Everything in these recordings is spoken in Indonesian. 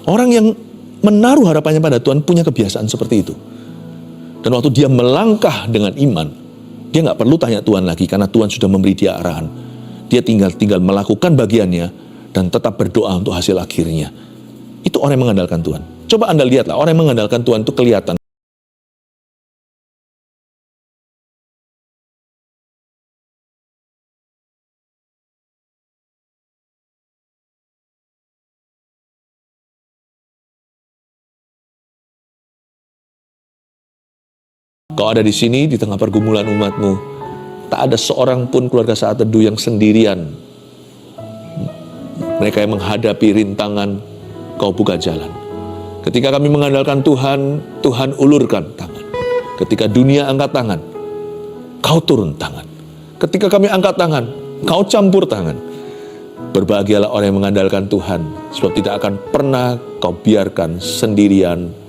Orang yang menaruh harapannya pada Tuhan punya kebiasaan seperti itu. Dan waktu dia melangkah dengan iman, dia nggak perlu tanya Tuhan lagi karena Tuhan sudah memberi dia arahan. Dia tinggal melakukan bagiannya dan tetap berdoa untuk hasil akhirnya. Itu orang yang mengandalkan Tuhan. Coba Anda lihatlah, orang yang mengandalkan Tuhan itu kelihatan. Kau ada di sini di tengah pergumulan umatmu, tak ada seorang pun keluarga Saat Teduh yang sendirian. Mereka yang menghadapi rintangan, kau buka jalan. Ketika kami mengandalkan Tuhan, Tuhan ulurkan tangan. Ketika dunia angkat tangan, kau turun tangan. Ketika kami angkat tangan, kau campur tangan. Berbahagialah orang yang mengandalkan Tuhan, sebab tidak akan pernah kau biarkan sendirian.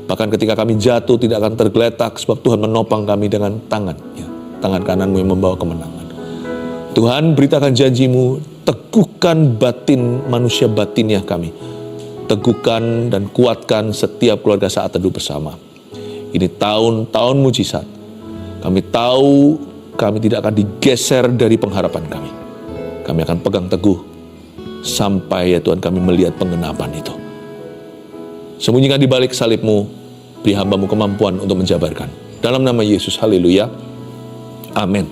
Bahkan ketika kami jatuh tidak akan tergeletak, sebab Tuhan menopang kami dengan tangan. Ya, tangan kananmu yang membawa kemenangan. Tuhan, beritakan janjimu, teguhkan batin manusia batinnya kami. Teguhkan dan kuatkan setiap keluarga Saat Teduh bersama. Ini tahun-tahun mujizat. Kami tahu kami tidak akan digeser dari pengharapan kami. Kami akan pegang teguh sampai ya Tuhan kami melihat penggenapan itu. Sembunyikan di balik salib-Mu, beri hamba-Mu kemampuan untuk menjabarkan. Dalam nama Yesus, haleluya. Amin.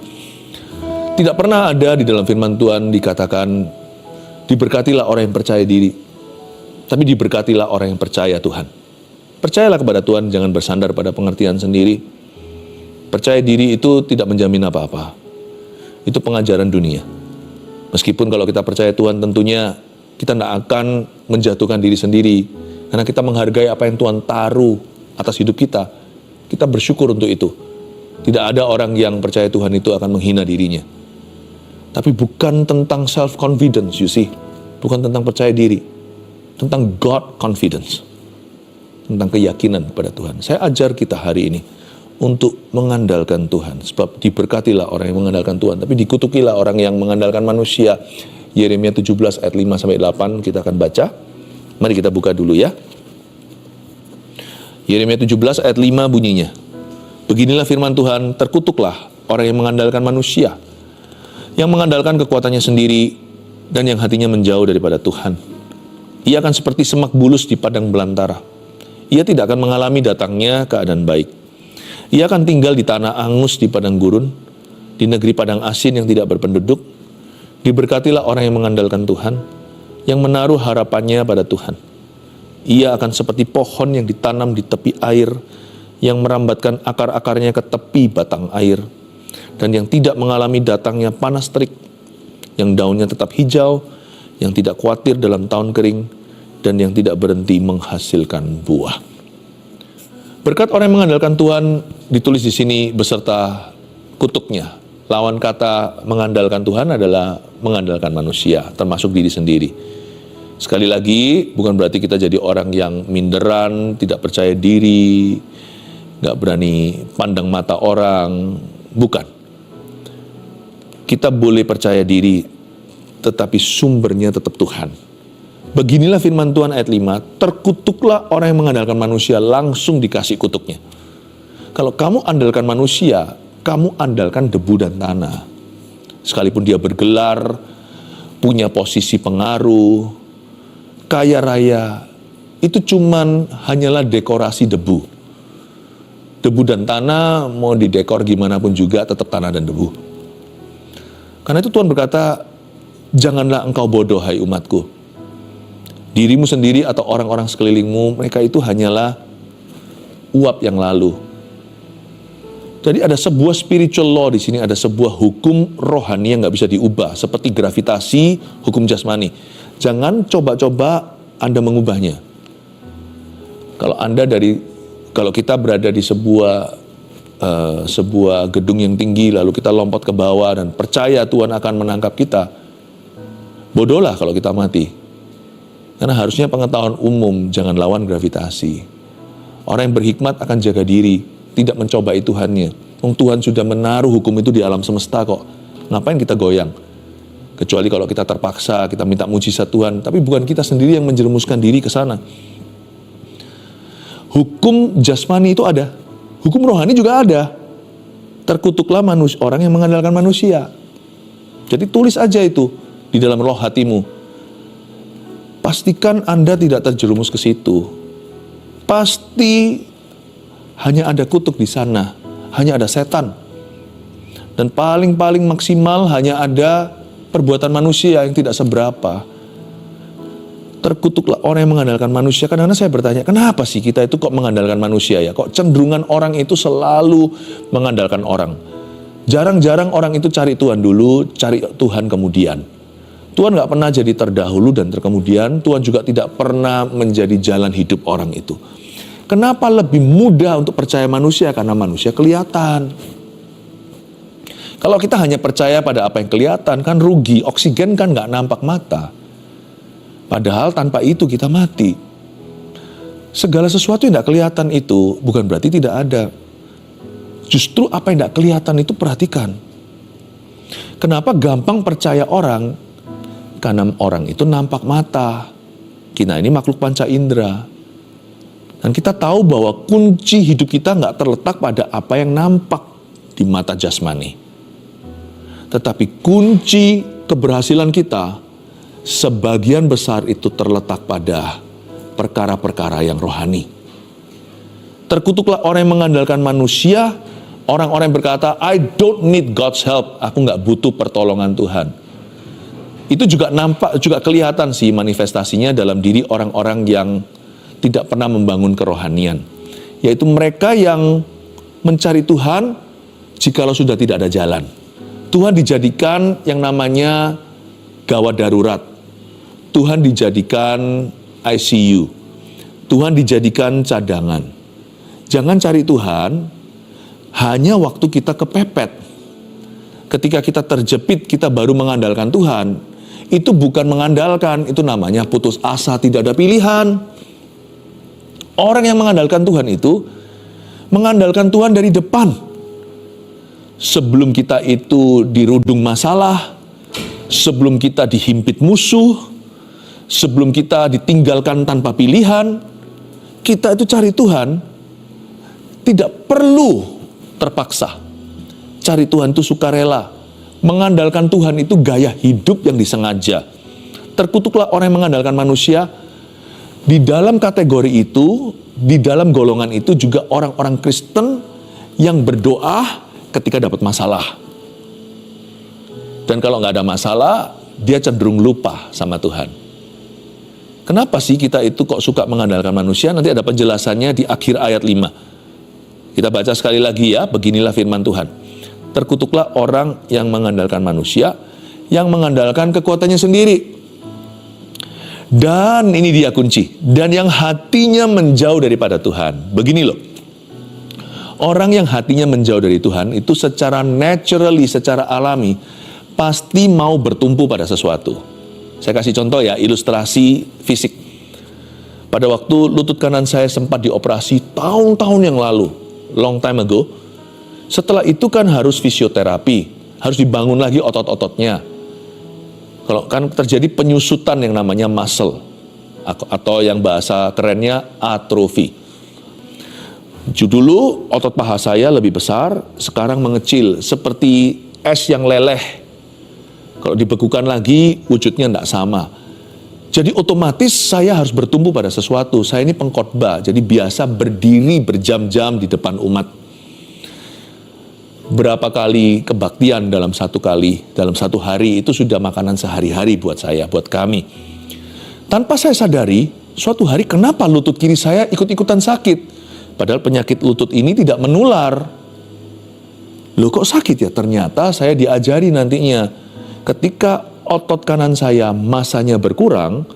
Tidak pernah ada di dalam firman Tuhan dikatakan, diberkatilah orang yang percaya diri, tapi diberkatilah orang yang percaya Tuhan. Percayalah kepada Tuhan, jangan bersandar pada pengertian sendiri. Percaya diri itu tidak menjamin apa-apa. Itu pengajaran dunia. Meskipun kalau kita percaya Tuhan, tentunya kita tidak akan menjatuhkan diri sendiri. Karena kita menghargai apa yang Tuhan taruh atas hidup kita. Kita bersyukur untuk itu. Tidak ada orang yang percaya Tuhan itu akan menghina dirinya. Tapi bukan tentang self-confidence, you see. Bukan tentang percaya diri. Tentang God confidence. Tentang keyakinan kepada Tuhan. Saya ajar kita hari ini untuk mengandalkan Tuhan. Sebab diberkatilah orang yang mengandalkan Tuhan. Tapi dikutukilah orang yang mengandalkan manusia. Yeremia 17 ayat 5-8 kita akan baca. Mari kita buka dulu ya. Yeremia 17 ayat 5 bunyinya. Beginilah firman Tuhan, terkutuklah orang yang mengandalkan manusia, yang mengandalkan kekuatannya sendiri, dan yang hatinya menjauh daripada Tuhan. Ia akan seperti semak bulus di padang belantara. Ia tidak akan mengalami datangnya keadaan baik. Ia akan tinggal di tanah angus di padang gurun, di negeri padang asin yang tidak berpenduduk. Diberkatilah orang yang mengandalkan Tuhan, yang menaruh harapannya pada Tuhan. Ia akan seperti pohon yang ditanam di tepi air, yang merambatkan akar-akarnya ke tepi batang air, dan yang tidak mengalami datangnya panas terik, yang daunnya tetap hijau, yang tidak khawatir dalam tahun kering, dan yang tidak berhenti menghasilkan buah. Berkat orang yang mengandalkan Tuhan ditulis di sini beserta kutuknya. Lawan kata mengandalkan Tuhan adalah mengandalkan manusia, termasuk diri sendiri. Sekali lagi, bukan berarti kita jadi orang yang minderan, tidak percaya diri, gak berani pandang mata orang. Bukan. Kita boleh percaya diri, tetapi sumbernya tetap Tuhan. Beginilah firman Tuhan ayat 5, terkutuklah orang yang mengandalkan manusia, langsung dikasih kutuknya. Kalau kamu andalkan manusia, kamu andalkan debu dan tanah. Sekalipun dia bergelar, punya posisi pengaruh, kaya raya, itu cuman hanyalah dekorasi debu. Debu dan tanah mau didekor gimana pun juga tetap tanah dan debu. Karena itu Tuhan berkata, janganlah engkau bodoh hai umatku. Dirimu sendiri atau orang-orang sekelilingmu, mereka itu hanyalah uap yang lalu. Jadi ada sebuah spiritual law di sini, ada sebuah hukum rohani yang nggak bisa diubah, seperti gravitasi, hukum jasmani. Jangan coba-coba Anda mengubahnya. Kalau kita berada di sebuah gedung yang tinggi, lalu kita lompat ke bawah dan percaya Tuhan akan menangkap kita, bodohlah kalau kita mati. Karena harusnya pengetahuan umum, jangan lawan gravitasi. Orang yang berhikmat akan jaga diri, tidak mencobai Tuhannya. Tuhan sudah menaruh hukum itu di alam semesta kok. Ngapain kita goyang? Kecuali kalau kita terpaksa, kita minta mujizat Tuhan. Tapi bukan kita sendiri yang menjerumuskan diri ke sana. Hukum jasmani itu ada. Hukum rohani juga ada. Terkutuklah orang yang mengandalkan manusia. Jadi tulis aja itu di dalam roh hatimu. Pastikan Anda tidak terjerumus ke situ. Pasti hanya ada kutuk di sana. Hanya ada setan. Dan paling-paling maksimal hanya ada perbuatan manusia yang tidak seberapa. Terkutuklah orang yang mengandalkan manusia. Kadang-kadang saya bertanya, kenapa sih kita itu kok mengandalkan manusia ya? Kok cenderungan orang itu selalu mengandalkan orang? Jarang-jarang orang itu cari Tuhan dulu, cari Tuhan kemudian. Tuhan gak pernah jadi terdahulu dan terkemudian. Tuhan juga tidak pernah menjadi jalan hidup orang itu. Kenapa lebih mudah untuk percaya manusia? Karena manusia kelihatan. Kalau kita hanya percaya pada apa yang kelihatan, kan rugi. Oksigen kan nggak nampak mata. Padahal tanpa itu kita mati. Segala sesuatu yang nggak kelihatan itu bukan berarti tidak ada. Justru apa yang nggak kelihatan itu perhatikan. Kenapa gampang percaya orang? Karena orang itu nampak mata. Kita ini makhluk panca indera. Dan kita tahu bahwa kunci hidup kita nggak terletak pada apa yang nampak di mata jasmani. Tetapi kunci keberhasilan kita sebagian besar itu terletak pada perkara-perkara yang rohani. Terkutuklah orang yang mengandalkan manusia, orang-orang yang berkata, I don't need God's help, aku nggak butuh pertolongan Tuhan. Itu juga nampak, juga kelihatan sih manifestasinya dalam diri orang-orang yang tidak pernah membangun kerohanian. Yaitu mereka yang mencari Tuhan jikalau sudah tidak ada jalan. Tuhan dijadikan yang namanya gawat darurat. Tuhan dijadikan ICU. Tuhan dijadikan cadangan. Jangan cari Tuhan hanya waktu kita kepepet. Ketika kita terjepit, kita baru mengandalkan Tuhan. Itu bukan mengandalkan, itu namanya putus asa, tidak ada pilihan. Orang yang mengandalkan Tuhan itu mengandalkan Tuhan dari depan. Sebelum kita itu dirudung masalah, sebelum kita dihimpit musuh, sebelum kita ditinggalkan tanpa pilihan, kita itu cari Tuhan, tidak perlu terpaksa. Cari Tuhan itu sukarela. Mengandalkan Tuhan itu gaya hidup yang disengaja. Terkutuklah orang yang mengandalkan manusia. Di dalam kategori itu, di dalam golongan itu juga orang-orang Kristen yang berdoa ketika dapat masalah. Dan kalau nggak ada masalah, dia cenderung lupa sama Tuhan. Kenapa sih kita itu kok suka mengandalkan manusia? Nanti ada penjelasannya di akhir ayat 5. Kita baca sekali lagi ya, beginilah firman Tuhan. Terkutuklah orang yang mengandalkan manusia, yang mengandalkan kekuatannya sendiri. Dan ini dia kunci, dan yang hatinya menjauh daripada Tuhan. Begini loh. Orang yang hatinya menjauh dari Tuhan itu secara naturally, secara alami, pasti mau bertumpu pada sesuatu. Saya kasih contoh ya, ilustrasi fisik. Pada waktu lutut kanan saya sempat dioperasi tahun-tahun yang lalu, long time ago. Setelah itu kan harus fisioterapi, harus dibangun lagi otot-ototnya. Kalau kan terjadi penyusutan yang namanya muscle, atau yang bahasa kerennya atrofi. Dulu otot paha saya lebih besar, sekarang mengecil seperti es yang leleh. Kalau dibekukan lagi wujudnya tidak sama. Jadi otomatis saya harus bertumbuh pada sesuatu. Saya ini pengkhotbah, jadi biasa berdiri berjam-jam di depan umat. Berapa kali kebaktian dalam satu hari itu sudah makanan sehari-hari buat saya, buat kami. Tanpa saya sadari, suatu hari kenapa lutut kiri saya ikut-ikutan sakit? Padahal penyakit lutut ini tidak menular. Loh kok sakit ya? Ternyata saya diajari nantinya. Ketika otot kanan saya masanya berkurang,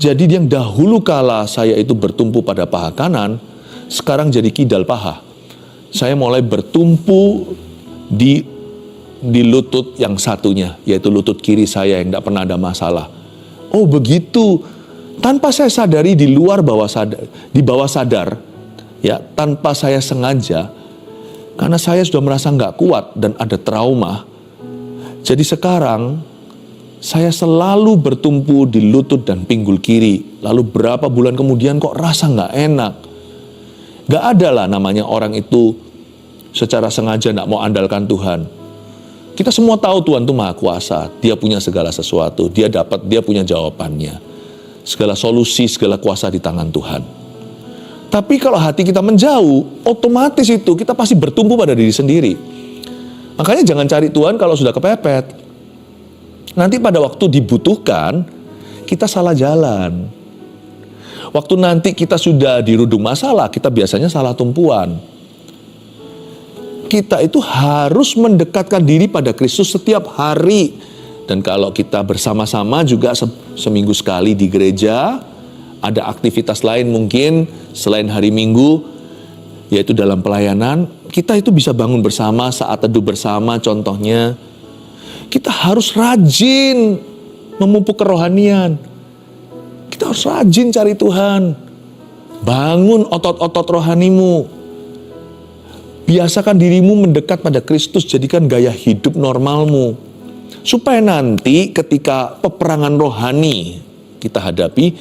jadi yang dahulu kala saya itu bertumpu pada paha kanan, sekarang jadi kidal paha. Saya mulai bertumpu di lutut yang satunya, yaitu lutut kiri saya yang tidak pernah ada masalah. Oh begitu. Tanpa saya sadari di bawah sadar, ya, tanpa saya sengaja, karena saya sudah merasa nggak kuat dan ada trauma. Jadi sekarang Saya selalu bertumpu di lutut dan pinggul kiri. Lalu berapa bulan kemudian kok rasa nggak enak. Nggak ada lah namanya orang itu secara sengaja nggak mau andalkan Tuhan. Kita semua tahu Tuhan itu Maha Kuasa. Dia punya segala sesuatu. Dia punya jawabannya. Segala solusi, segala kuasa di tangan Tuhan. Tapi kalau hati kita menjauh, otomatis itu kita pasti bertumpu pada diri sendiri. Makanya jangan cari Tuhan kalau sudah kepepet. Nanti pada waktu dibutuhkan, kita salah jalan. Waktu nanti kita sudah dirudung masalah, kita biasanya salah tumpuan. Kita itu harus mendekatkan diri pada Kristus setiap hari. Dan kalau kita bersama-sama juga seminggu sekali di gereja, ada aktivitas lain mungkin selain hari Minggu, yaitu dalam pelayanan, kita itu bisa bangun bersama, saat teduh bersama contohnya. Kita harus rajin memupuk kerohanian. Kita harus rajin cari Tuhan. Bangun otot-otot rohanimu. Biasakan dirimu mendekat pada Kristus, jadikan gaya hidup normalmu. Supaya nanti ketika peperangan rohani kita hadapi,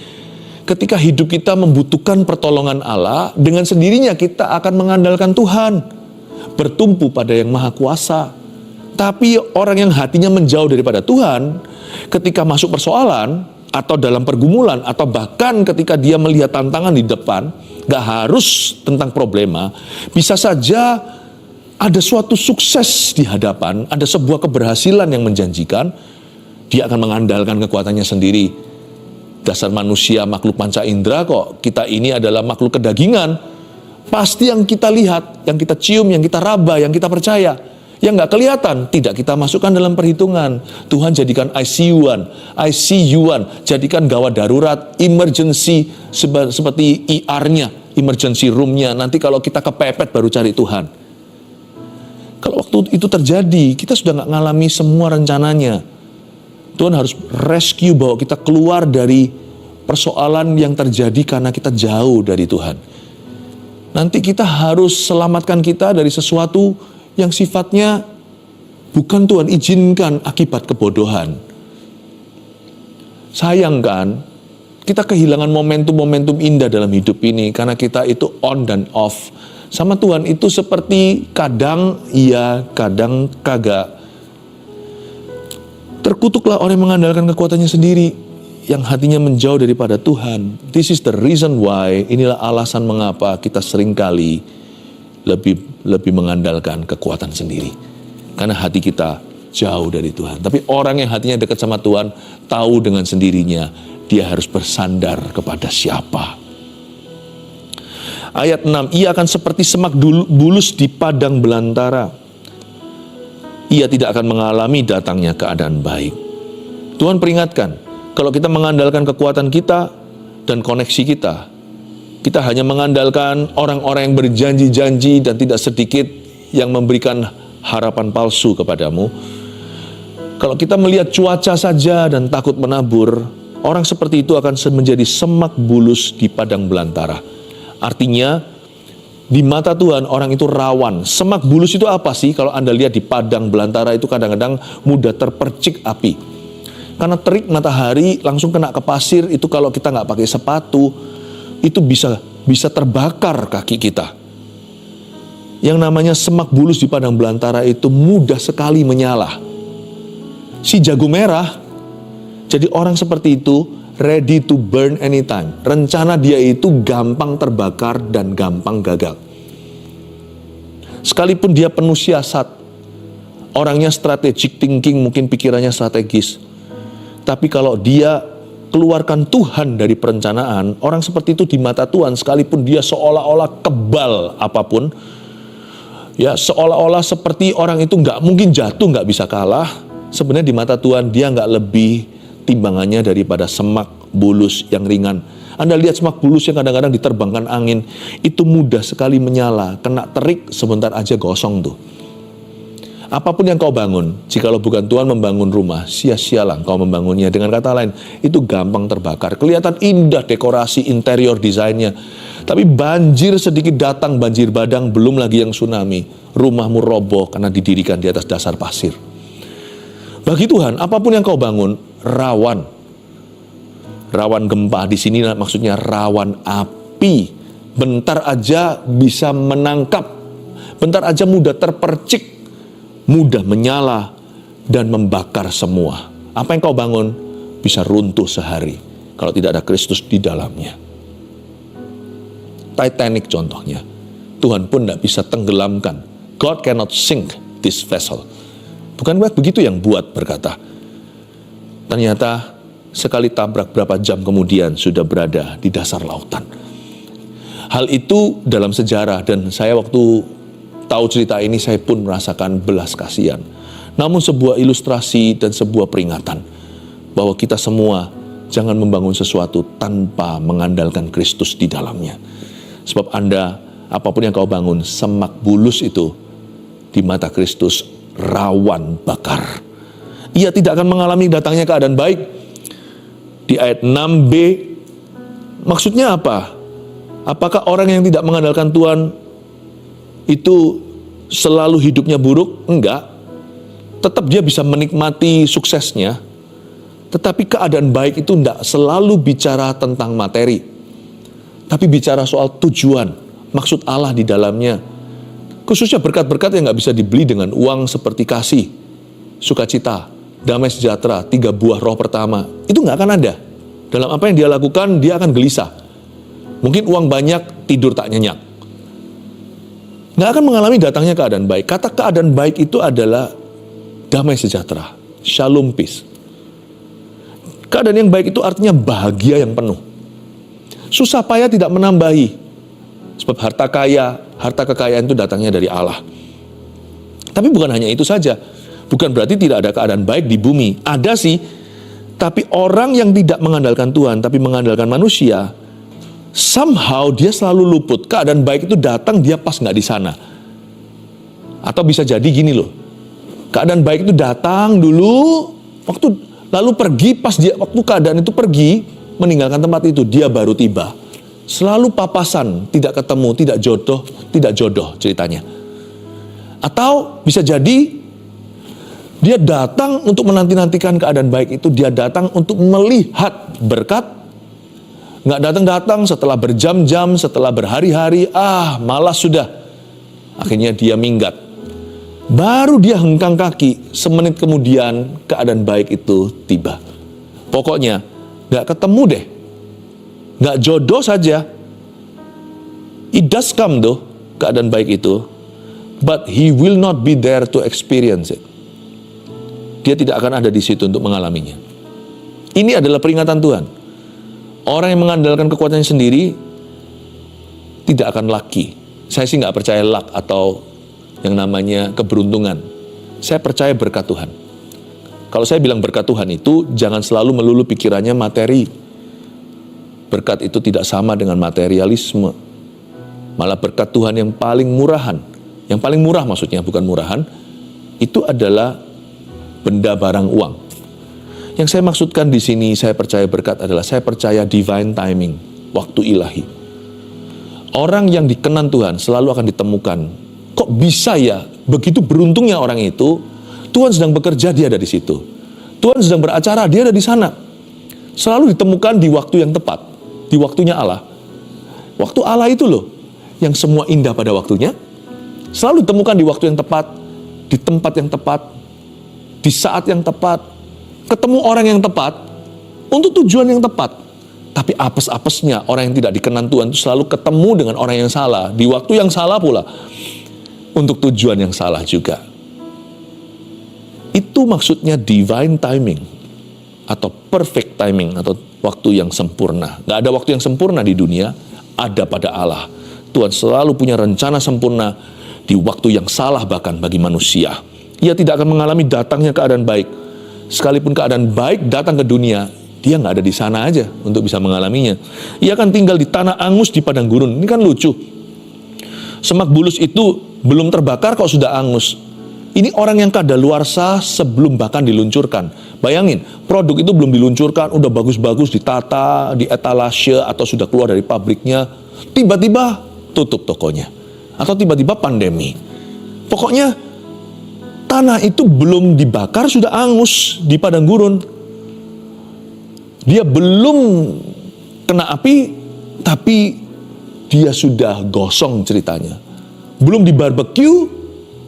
ketika hidup kita membutuhkan pertolongan Allah, dengan sendirinya kita akan mengandalkan Tuhan. Bertumpu pada yang Maha Kuasa. Tapi orang yang hatinya menjauh daripada Tuhan, ketika masuk persoalan, atau dalam pergumulan, atau bahkan ketika dia melihat tantangan di depan, gak harus tentang problema, bisa saja ada suatu sukses di hadapan, ada sebuah keberhasilan yang menjanjikan, dia akan mengandalkan kekuatannya sendiri. Dasar manusia makhluk panca indera kok, kita ini adalah makhluk kedagingan. Pasti yang kita lihat, yang kita cium, yang kita raba, yang kita percaya, yang nggak kelihatan, tidak kita masukkan dalam perhitungan. Tuhan jadikan ICU-an, jadikan gawat darurat, emergency, seperti ER-nya, emergency room-nya. Nanti kalau kita kepepet baru cari Tuhan. Kalau waktu itu terjadi, kita sudah nggak ngalami semua rencananya. Tuhan harus rescue, bawa kita keluar dari persoalan yang terjadi karena kita jauh dari Tuhan. Nanti kita harus selamatkan kita dari sesuatu yang sifatnya bukan Tuhan izinkan akibat kebodohan. Sayang kan, kita kehilangan momentum-momentum indah dalam hidup ini karena kita itu on dan off. Sama Tuhan itu seperti kadang iya, kadang kagak. Terkutuklah orang yang mengandalkan kekuatannya sendiri, yang hatinya menjauh daripada Tuhan. This is the reason why, inilah alasan mengapa kita seringkali lebih mengandalkan kekuatan sendiri. Karena hati kita jauh dari Tuhan. Tapi orang yang hatinya dekat sama Tuhan, tahu dengan sendirinya, dia harus bersandar kepada siapa. Ayat 6, ia akan seperti semak bulus di padang belantara. Ia tidak akan mengalami datangnya keadaan baik. Tuhan peringatkan, kalau kita mengandalkan kekuatan kita dan koneksi kita hanya mengandalkan orang-orang yang berjanji-janji dan tidak sedikit yang memberikan harapan palsu kepadamu. Kalau kita melihat cuaca saja dan takut menabur, orang seperti itu akan menjadi semak bulus di padang belantara. Artinya, di mata Tuhan orang itu rawan. Semak bulus itu apa sih? Kalau Anda lihat di padang belantara itu kadang-kadang mudah terpercik api. Karena terik matahari langsung kena ke pasir, itu kalau kita nggak pakai sepatu, itu bisa terbakar kaki kita. Yang namanya semak bulus di padang belantara itu mudah sekali menyala. Si jago merah, jadi orang seperti itu ready to burn anytime. Rencana dia itu gampang terbakar dan gampang gagal. Sekalipun dia penuh siasat, orangnya strategic thinking, mungkin pikirannya strategis. Tapi kalau dia keluarkan Tuhan dari perencanaan, orang seperti itu di mata Tuhan, sekalipun dia seolah-olah kebal apapun, ya seolah-olah seperti orang itu nggak mungkin jatuh, nggak bisa kalah, sebenarnya di mata Tuhan dia nggak lebih timbangannya daripada semak bulus yang ringan. Anda lihat semak bulus yang kadang-kadang diterbangkan angin, itu mudah sekali menyala, kena terik sebentar aja gosong tuh. Apapun yang kau bangun, jikalau bukan Tuhan membangun rumah, sia-sialah kau membangunnya. Dengan kata lain, itu gampang terbakar. Kelihatan indah dekorasi interior desainnya. Tapi banjir sedikit datang, banjir badang, belum lagi yang tsunami. Rumahmu roboh karena didirikan di atas dasar pasir. Bagi Tuhan, apapun yang kau bangun, rawan. Rawan gempa di sini maksudnya rawan api. Bentar aja bisa menangkap. Bentar aja mudah terpercik, mudah menyala dan membakar semua. Apa yang kau bangun bisa runtuh sehari kalau tidak ada Kristus di dalamnya. Titanic contohnya. Tuhan pun tidak bisa tenggelamkan. God cannot sink this vessel. Bukan begitu yang buat berkata. Ternyata sekali tabrak berapa jam kemudian sudah berada di dasar lautan. Hal itu dalam sejarah, dan saya waktu tahu cerita ini saya pun merasakan belas kasihan. Namun sebuah ilustrasi dan sebuah peringatan bahwa kita semua jangan membangun sesuatu tanpa mengandalkan Kristus di dalamnya. Sebab Anda, apapun yang kau bangun, semak bulus itu di mata Kristus rawan bakar. Ia tidak akan mengalami datangnya keadaan baik. Di ayat 6b, maksudnya apa? Apakah orang yang tidak mengandalkan Tuhan itu selalu hidupnya buruk? Enggak. Tetap dia bisa menikmati suksesnya. Tetapi keadaan baik itu tidak selalu bicara tentang materi. Tapi bicara soal tujuan, maksud Allah di dalamnya. Khususnya berkat-berkat yang nggak bisa dibeli dengan uang seperti kasih, sukacita, damai sejahtera, 3 buah roh pertama. Itu nggak akan ada. Dalam apa yang dia lakukan, dia akan gelisah. Mungkin uang banyak, tidur tak nyenyak. Nggak akan mengalami datangnya keadaan baik. Kata keadaan baik itu adalah damai sejahtera, shalom peace. Keadaan yang baik itu artinya bahagia yang penuh. Susah payah tidak menambahi. Sebab harta kekayaan itu datangnya dari Allah. Tapi bukan hanya itu saja. Bukan berarti tidak ada keadaan baik di bumi. Ada sih. Tapi orang yang tidak mengandalkan Tuhan, tapi mengandalkan manusia, somehow dia selalu luput. Keadaan baik itu datang, dia pas nggak di sana. Atau bisa jadi gini loh. Keadaan baik itu datang dulu, lalu pergi, waktu keadaan itu pergi, meninggalkan tempat itu, dia baru tiba. Selalu papasan, tidak ketemu, tidak jodoh ceritanya. Atau bisa jadi dia datang untuk menanti-nantikan keadaan baik itu, dia datang untuk melihat berkat. Nggak datang-datang setelah berjam-jam, setelah berhari-hari, malas sudah. Akhirnya dia minggat. Baru dia hengkang kaki, semenit kemudian keadaan baik itu tiba. Pokoknya nggak ketemu deh. Nggak jodoh saja. It does come though, keadaan baik itu. But he will not be there to experience it. Dia tidak akan ada di situ untuk mengalaminya. Ini adalah peringatan Tuhan. Orang yang mengandalkan kekuatannya sendiri tidak akan lucky. Saya sih nggak percaya luck atau yang namanya keberuntungan. Saya percaya berkat Tuhan. Kalau saya bilang berkat Tuhan itu, jangan selalu melulu pikirannya materi. Berkat itu tidak sama dengan materialisme. Malah berkat Tuhan yang paling murahan. Yang paling murah maksudnya, bukan murahan. Itu adalah benda barang uang. Yang saya maksudkan di sini, saya percaya berkat adalah saya percaya divine timing, waktu ilahi. Orang yang dikenan Tuhan selalu akan ditemukan. Kok bisa ya? Begitu beruntungnya orang itu, Tuhan sedang bekerja, dia ada di situ. Tuhan sedang beracara, dia ada di sana. Selalu ditemukan di waktu yang tepat, di waktunya Allah. Waktu Allah itu loh, yang semua indah pada waktunya, selalu ditemukan di waktu yang tepat, di tempat yang tepat, di saat yang tepat, ketemu orang yang tepat, untuk tujuan yang tepat. Tapi apes-apesnya orang yang tidak dikenan Tuhan itu selalu ketemu dengan orang yang salah, di waktu yang salah pula, untuk tujuan yang salah juga. Itu maksudnya divine timing, atau perfect timing, atau waktu yang sempurna. Gak ada waktu yang sempurna di dunia, ada pada Allah. Tuhan selalu punya rencana sempurna di waktu yang salah bahkan bagi manusia. Ia tidak akan mengalami datangnya keadaan baik. Sekalipun keadaan baik datang ke dunia, dia nggak ada di sana aja untuk bisa mengalaminya. Ia akan tinggal di tanah angus di padang gurun. Ini kan lucu. Semak bulus itu belum terbakar kok sudah angus. Ini orang yang kadaluarsa sebelum bahkan diluncurkan. Bayangin, produk itu belum diluncurkan, udah bagus-bagus ditata, di etalase atau sudah keluar dari pabriknya. Tiba-tiba tutup tokonya. Atau tiba-tiba pandemi. Pokoknya tanah itu belum dibakar sudah angus di padang gurun. Dia belum kena api, tapi dia sudah gosong ceritanya. Belum di barbecue,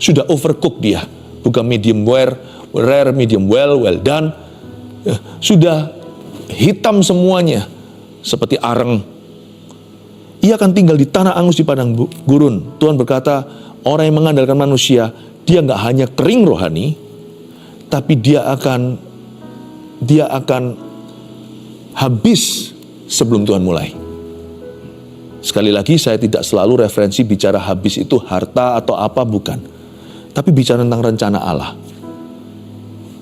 sudah overcook dia. Bukan medium rare, medium well done. Sudah hitam semuanya, seperti areng. Ia akan tinggal di tanah angus di padang gurun. Tuhan berkata, orang yang mengandalkan manusia, dia nggak hanya kering rohani, tapi dia akan habis sebelum Tuhan mulai. Sekali lagi, saya tidak selalu referensi bicara habis itu harta atau apa, bukan. Tapi bicara tentang rencana Allah.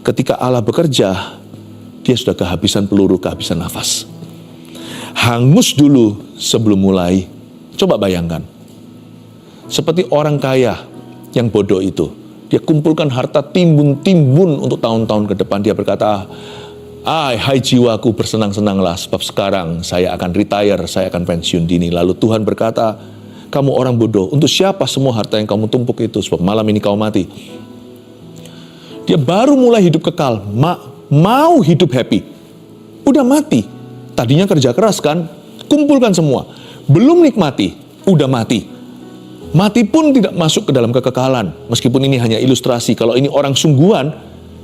Ketika Allah bekerja, dia sudah kehabisan peluru, kehabisan nafas. Hangus dulu sebelum mulai. Coba bayangkan. Seperti orang kaya yang bodoh itu. Dia kumpulkan harta timbun-timbun untuk tahun-tahun ke depan. Dia berkata, hai jiwaku, bersenang-senanglah, sebab sekarang saya akan retire, saya akan pensiun dini. Lalu Tuhan berkata, kamu orang bodoh, untuk siapa semua harta yang kamu tumpuk itu, sebab malam ini kau mati. Dia baru mulai hidup kekal, mau hidup happy, udah mati. Tadinya kerja keras kan, kumpulkan semua, belum nikmati, udah mati. Mati pun tidak masuk ke dalam kekekalan, meskipun ini hanya ilustrasi. Kalau ini orang sungguhan,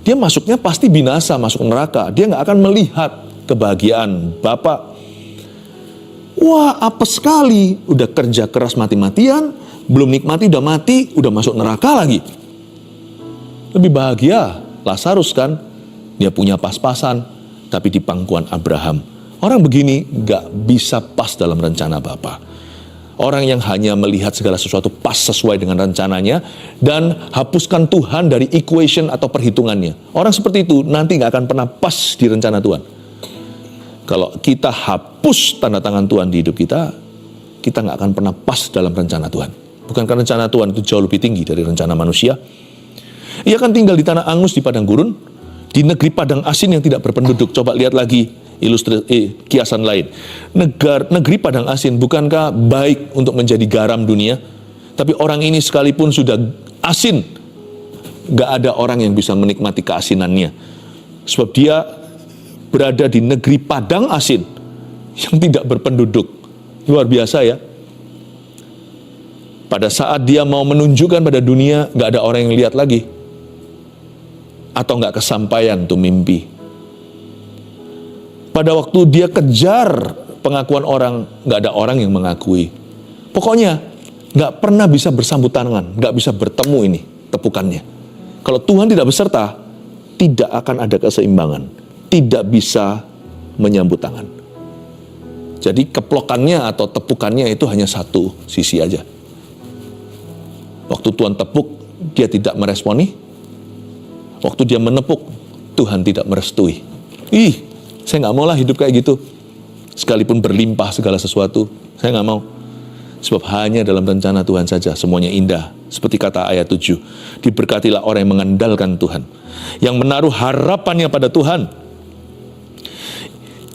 dia masuknya pasti binasa, masuk neraka. Dia nggak akan melihat kebahagiaan Bapak. Wah, apes sekali. Udah kerja keras mati-matian, belum nikmati, udah mati, udah masuk neraka lagi. Lebih bahagia Lazarus kan? Dia punya pas-pasan, tapi di pangkuan Abraham. Orang begini nggak bisa pas dalam rencana Bapa. Orang yang hanya melihat segala sesuatu pas sesuai dengan rencananya dan hapuskan Tuhan dari equation atau perhitungannya. Orang seperti itu nanti nggak akan pernah pas di rencana Tuhan. Kalau kita hapus tanda tangan Tuhan di hidup kita, kita nggak akan pernah pas dalam rencana Tuhan. Bukankah rencana Tuhan itu jauh lebih tinggi dari rencana manusia? Ia akan tinggal di tanah angus di padang gurun, di negeri padang asin yang tidak berpenduduk. Coba lihat lagi kiasan lain. Negeri padang asin, bukankah baik untuk menjadi garam dunia? Tapi orang ini sekalipun sudah asin, nggak ada orang yang bisa menikmati keasinannya. Sebab dia berada di negeri padang asin yang tidak berpenduduk. Luar biasa ya. Pada saat dia mau menunjukkan pada dunia, nggak ada orang yang lihat lagi. Atau nggak kesampaian tuh mimpi. Pada waktu dia kejar pengakuan orang, nggak ada orang yang mengakui. Pokoknya nggak pernah bisa bersambut tangan, nggak bisa bertemu ini tepukannya. Kalau Tuhan tidak beserta, tidak akan ada keseimbangan. Tidak bisa menyambut tangan. Jadi keplokannya atau tepukannya itu hanya satu sisi aja. Waktu Tuhan tepuk, dia tidak meresponi. Waktu dia menepuk, Tuhan tidak merestui. Saya nggak mau lah hidup kayak gitu. Sekalipun berlimpah segala sesuatu, saya nggak mau. Sebab hanya dalam rencana Tuhan saja semuanya indah. Seperti kata ayat 7, diberkatilah orang yang mengandalkan Tuhan, yang menaruh harapannya pada Tuhan.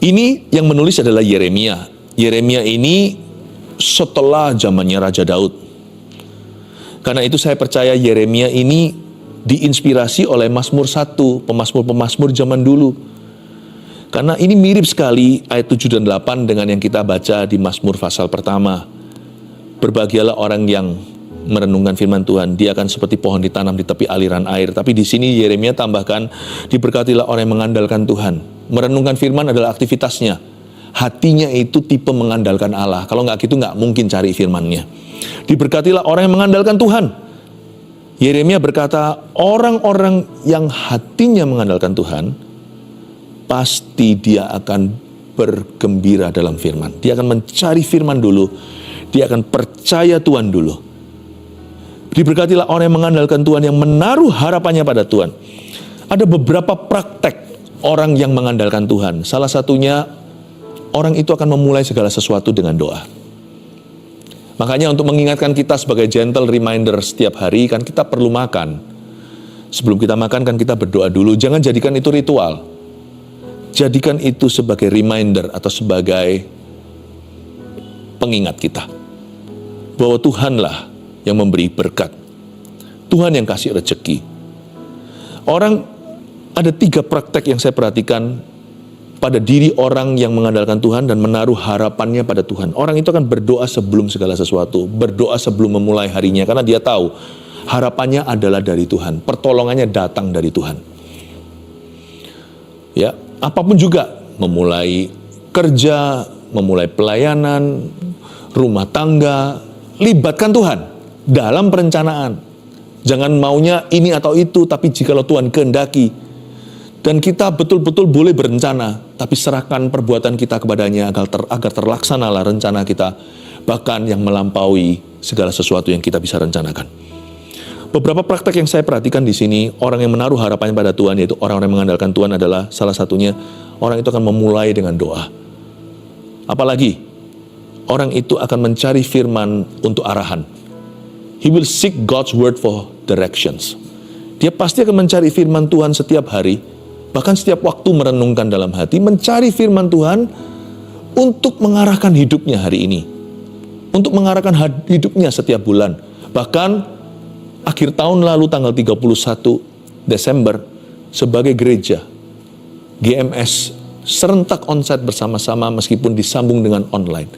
Ini yang menulis adalah Yeremia. Yeremia ini setelah zamannya Raja Daud. Karena itu saya percaya Yeremia ini diinspirasi oleh Mazmur 1, pemazmur-pemazmur zaman dulu. Karena ini mirip sekali ayat 7 dan 8 dengan yang kita baca di Mazmur pasal pertama. Berbahagialah orang yang merenungkan firman Tuhan, dia akan seperti pohon ditanam di tepi aliran air. Tapi di sini Yeremia tambahkan, diberkatilah orang yang mengandalkan Tuhan. Merenungkan firman adalah aktivitasnya. Hatinya itu tipe mengandalkan Allah. Kalau nggak gitu nggak mungkin cari firman-Nya. Diberkatilah orang yang mengandalkan Tuhan. Yeremia berkata, orang-orang yang hatinya mengandalkan Tuhan, pasti dia akan bergembira dalam firman. Dia akan mencari firman dulu. Dia akan percaya Tuhan dulu. Diberkatilah orang yang mengandalkan Tuhan, yang menaruh harapannya pada Tuhan. Ada beberapa praktek orang yang mengandalkan Tuhan. Salah satunya, orang itu akan memulai segala sesuatu dengan doa. Makanya untuk mengingatkan kita sebagai gentle reminder setiap hari, kan kita perlu makan. Sebelum kita makan kan kita berdoa dulu. Jangan jadikan itu ritual. Jadikan itu sebagai reminder atau sebagai pengingat kita. Bahwa Tuhanlah yang memberi berkat. Tuhan yang kasih rezeki. Ada 3 praktek yang saya perhatikan pada diri orang yang mengandalkan Tuhan dan menaruh harapannya pada Tuhan. Orang itu akan berdoa sebelum segala sesuatu, berdoa sebelum memulai harinya, karena dia tahu harapannya adalah dari Tuhan, pertolongannya datang dari Tuhan. Ya, apapun juga, memulai kerja, memulai pelayanan, rumah tangga, libatkan Tuhan dalam perencanaan. Jangan maunya ini atau itu, tapi jikalau Tuhan kehendaki, dan kita betul-betul boleh berencana, tapi serahkan perbuatan kita kepadanya agar terlaksanalah rencana kita, bahkan yang melampaui segala sesuatu yang kita bisa rencanakan. Beberapa praktek yang saya perhatikan di sini, orang yang menaruh harapannya pada Tuhan, yaitu orang-orang yang mengandalkan Tuhan, adalah salah satunya, orang itu akan memulai dengan doa. Apalagi, orang itu akan mencari firman untuk arahan. He will seek God's word for directions. Dia pasti akan mencari firman Tuhan setiap hari, bahkan setiap waktu merenungkan dalam hati, mencari firman Tuhan untuk mengarahkan hidupnya hari ini, untuk mengarahkan hidupnya setiap bulan. Bahkan akhir tahun lalu tanggal 31 Desember, sebagai gereja GMS serentak onsite bersama-sama meskipun disambung dengan online.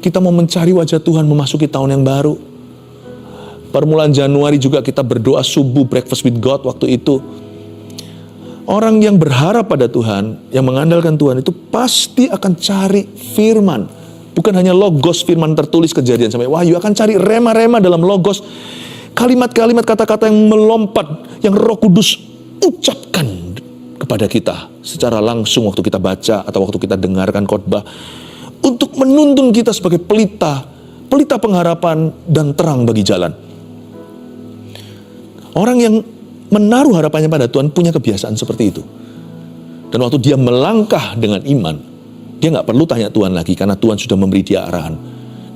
Kita mau mencari wajah Tuhan memasuki tahun yang baru. Permulaan Januari juga kita berdoa subuh breakfast with God waktu itu. Orang yang berharap pada Tuhan, yang mengandalkan Tuhan itu pasti akan cari firman. Bukan hanya logos firman tertulis Kejadian sampai Wahyu, akan cari rema-rema dalam logos. Kalimat-kalimat, kata-kata yang melompat, yang Roh Kudus ucapkan kepada kita secara langsung waktu kita baca atau waktu kita dengarkan khotbah, untuk menuntun kita sebagai pelita pengharapan dan terang bagi jalan. Orang yang menaruh harapannya pada Tuhan punya kebiasaan seperti itu. Dan waktu dia melangkah dengan iman, dia nggak perlu tanya Tuhan lagi, karena Tuhan sudah memberi dia arahan.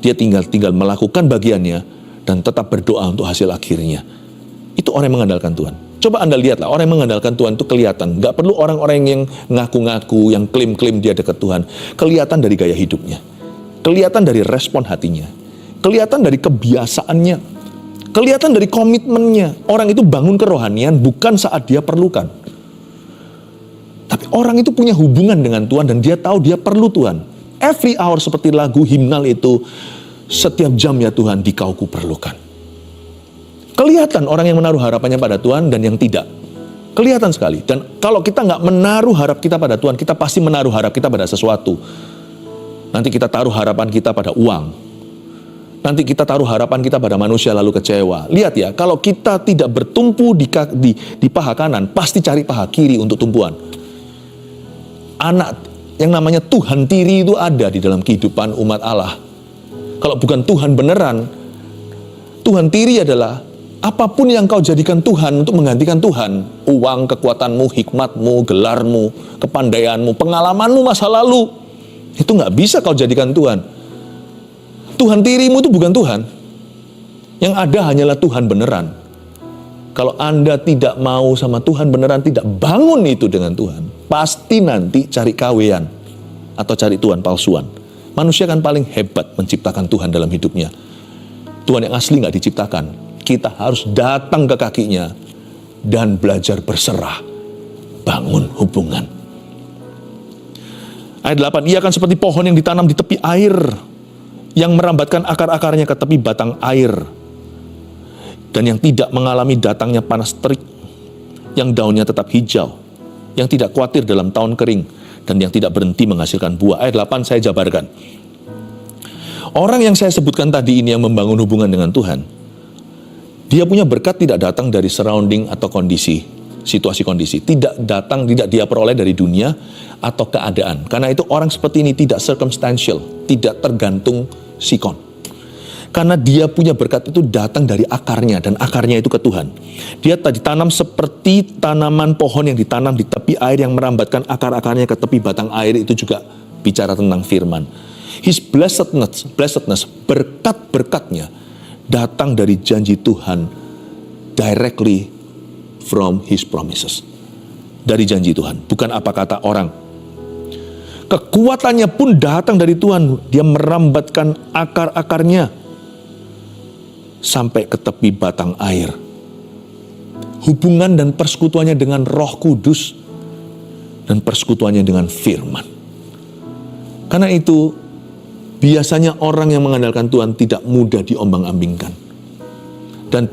Dia tinggal melakukan bagiannya dan tetap berdoa untuk hasil akhirnya. Itu orang yang mengandalkan Tuhan. Coba Anda lihatlah, orang yang mengandalkan Tuhan itu kelihatan. Nggak perlu orang-orang yang ngaku-ngaku, yang klaim-klaim dia dekat Tuhan. Kelihatan dari gaya hidupnya, kelihatan dari respon hatinya, kelihatan dari kebiasaannya, kelihatan dari komitmennya. Orang itu bangun kerohanian bukan saat dia perlukan, tapi orang itu punya hubungan dengan Tuhan dan dia tahu dia perlu Tuhan. Every hour, seperti lagu himnal itu, setiap jam ya Tuhan dikau ku perlukan. Kelihatan orang yang menaruh harapannya pada Tuhan dan yang tidak. Kelihatan sekali. Dan kalau kita nggak menaruh harap kita pada Tuhan, kita pasti menaruh harap kita pada sesuatu. Nanti kita taruh harapan kita pada uang. Nanti kita taruh harapan kita pada manusia lalu kecewa. Lihat ya, kalau kita tidak bertumpu di paha kanan, pasti cari paha kiri untuk tumpuan. Anak yang namanya Tuhan tiri itu ada di dalam kehidupan umat Allah. Kalau bukan Tuhan beneran, Tuhan tiri adalah apapun yang kau jadikan Tuhan untuk menggantikan Tuhan. Uang, kekuatanmu, hikmatmu, gelarmu, kepandaianmu, pengalamanmu masa lalu. Itu nggak bisa kau jadikan Tuhan. Tuhan tirimu itu bukan Tuhan. Yang ada hanyalah Tuhan beneran. Kalau Anda tidak mau sama Tuhan beneran, tidak bangun itu dengan Tuhan, pasti nanti cari kawean atau cari Tuhan palsuan. Manusia kan paling hebat menciptakan Tuhan dalam hidupnya. Tuhan yang asli nggak diciptakan. Kita harus datang ke kakinya dan belajar berserah. Bangun hubungan. Ayat 8, ia akan seperti pohon yang ditanam di tepi air, yang merambatkan akar-akarnya ke tepi batang air, dan yang tidak mengalami datangnya panas terik, yang daunnya tetap hijau, yang tidak khawatir dalam tahun kering, dan yang tidak berhenti menghasilkan buah. Ayat 8 saya jabarkan. Orang yang saya sebutkan tadi ini yang membangun hubungan dengan Tuhan, dia punya berkat tidak datang dari surrounding atau kondisi, situasi kondisi. Tidak dia peroleh dari dunia atau keadaan. Karena itu orang seperti ini tidak circumstantial, tidak tergantung sikon. Karena dia punya berkat itu datang dari akarnya, dan akarnya itu ke Tuhan. Dia ditanam seperti tanaman pohon yang ditanam di tepi air, yang merambatkan akar-akarnya ke tepi batang air. Itu juga bicara tentang firman. His blessedness, berkat-berkatnya datang dari janji Tuhan, directly from His promises. Dari janji Tuhan, bukan apa kata orang. Kekuatannya pun datang dari Tuhan. Dia merambatkan akar-akarnya sampai ke tepi batang air. Hubungan dan persekutuannya dengan Roh Kudus dan persekutuannya dengan firman. Karena itu, biasanya orang yang mengandalkan Tuhan tidak mudah diombang-ambingkan. Dan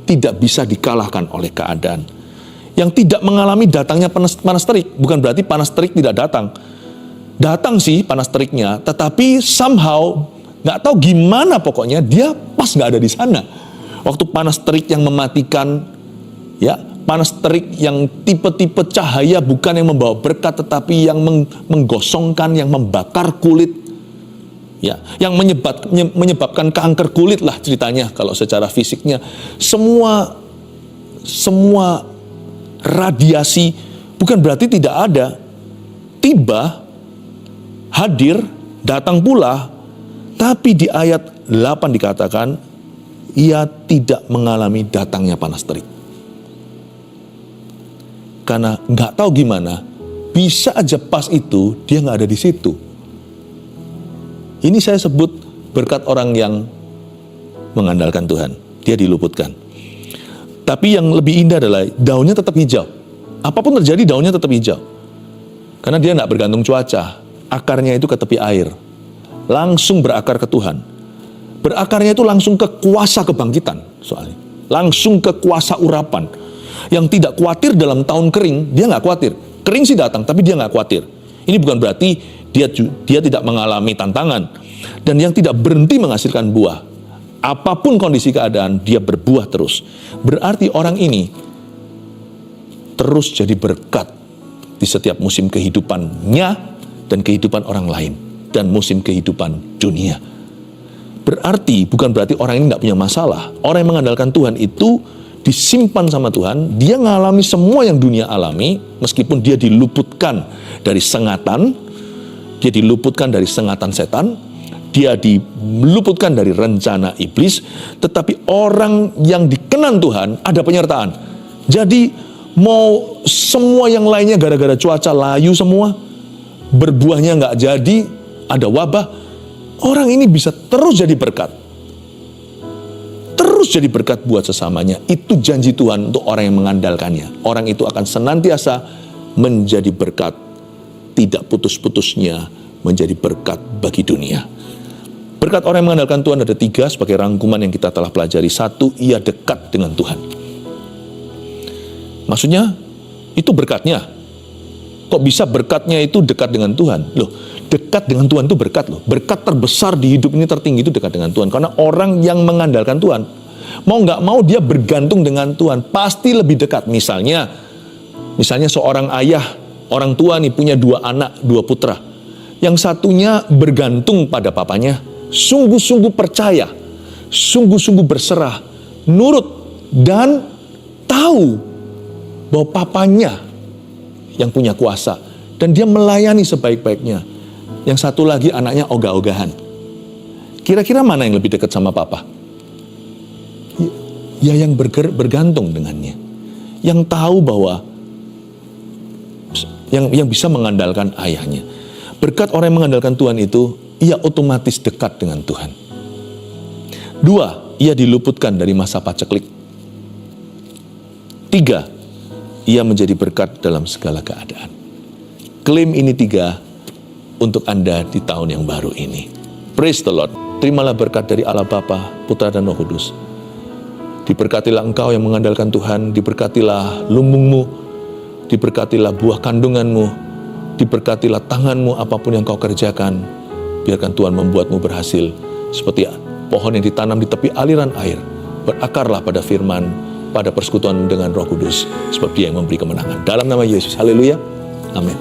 tidak bisa dikalahkan oleh keadaan. Yang tidak mengalami datangnya panas terik, bukan berarti panas terik tidak datang. Datang sih panas teriknya, tetapi somehow, nggak tahu gimana pokoknya, dia pas nggak ada di sana. Waktu panas terik yang mematikan, ya, panas terik yang tipe-tipe cahaya bukan yang membawa berkat, tetapi yang menggosongkan, yang membakar kulit, ya, yang menyebabkan kanker kulit lah ceritanya kalau secara fisiknya. Semua radiasi bukan berarti tidak ada. Tiba, hadir, datang pula, tapi di ayat 8 dikatakan, ia tidak mengalami datangnya panas terik. Karena nggak tahu gimana, bisa aja pas itu dia nggak ada di situ. Ini saya sebut berkat orang yang mengandalkan Tuhan. Dia diluputkan. Tapi yang lebih indah adalah daunnya tetap hijau. Apapun terjadi, daunnya tetap hijau. Karena dia nggak bergantung cuaca. Akarnya itu ke tepi air. Langsung berakar ke Tuhan. Berakarnya itu langsung ke kuasa kebangkitan soalnya. Langsung ke kuasa urapan. Yang tidak khawatir dalam tahun kering, dia nggak khawatir. Kering sih datang, tapi dia nggak khawatir. Ini bukan berarti dia tidak mengalami tantangan. Dan yang tidak berhenti menghasilkan buah. Apapun kondisi keadaan, dia berbuah terus. Berarti orang ini terus jadi berkat di setiap musim kehidupannya dan kehidupan orang lain. Dan musim kehidupan dunia. Berarti, bukan berarti orang ini nggak punya masalah. Orang yang mengandalkan Tuhan itu disimpan sama Tuhan, dia ngalami semua yang dunia alami, meskipun dia diluputkan dari sengatan, dia diluputkan dari sengatan setan, dia diluputkan dari rencana iblis, tetapi orang yang dikenan Tuhan ada penyertaan. Jadi mau semua yang lainnya gara-gara cuaca layu semua, berbuahnya nggak jadi, ada wabah, orang ini bisa terus jadi berkat. Terus jadi berkat buat sesamanya. Itu janji Tuhan untuk orang yang mengandalkannya. Orang itu akan senantiasa menjadi berkat, tidak putus-putusnya menjadi berkat bagi dunia. Berkat orang yang mengandalkan Tuhan ada 3 sebagai rangkuman yang kita telah pelajari. 1, ia dekat dengan Tuhan. Maksudnya, itu berkatnya. Kok bisa berkatnya itu dekat dengan Tuhan? Loh, dekat dengan Tuhan itu berkat loh. Berkat terbesar di hidup ini tertinggi itu dekat dengan Tuhan. Karena orang yang mengandalkan Tuhan, mau nggak mau dia bergantung dengan Tuhan. Pasti lebih dekat. Misalnya seorang ayah, orang tua nih punya 2 anak, 2 putra. Yang satunya bergantung pada papanya. Sungguh-sungguh percaya, sungguh-sungguh berserah, nurut, dan tahu bahwa papanya yang punya kuasa. Dan dia melayani sebaik-baiknya. Yang satu lagi anaknya ogah-ogahan. Kira-kira mana yang lebih dekat sama papa? Ya yang bergantung dengannya. Yang tahu bahwa yang bisa mengandalkan ayahnya. Berkat orang yang mengandalkan Tuhan itu, ia otomatis dekat dengan Tuhan. 2, ia diluputkan dari masa paceklik. 3, ia menjadi berkat dalam segala keadaan. Klaim ini 3 untuk Anda di tahun yang baru ini. Praise the Lord. Terimalah berkat dari Allah Bapa, Putra dan Roh Kudus. Diberkatilah engkau yang mengandalkan Tuhan, diberkatilah lumbungmu, diberkatilah buah kandunganmu, diberkatilah tanganmu apapun yang kau kerjakan. Biarkan Tuhan membuatmu berhasil seperti pohon yang ditanam di tepi aliran air. Berakarlah pada firman, pada persekutuan dengan Roh Kudus, sebab Dia yang memberi kemenangan. Dalam nama Yesus, haleluya, amin.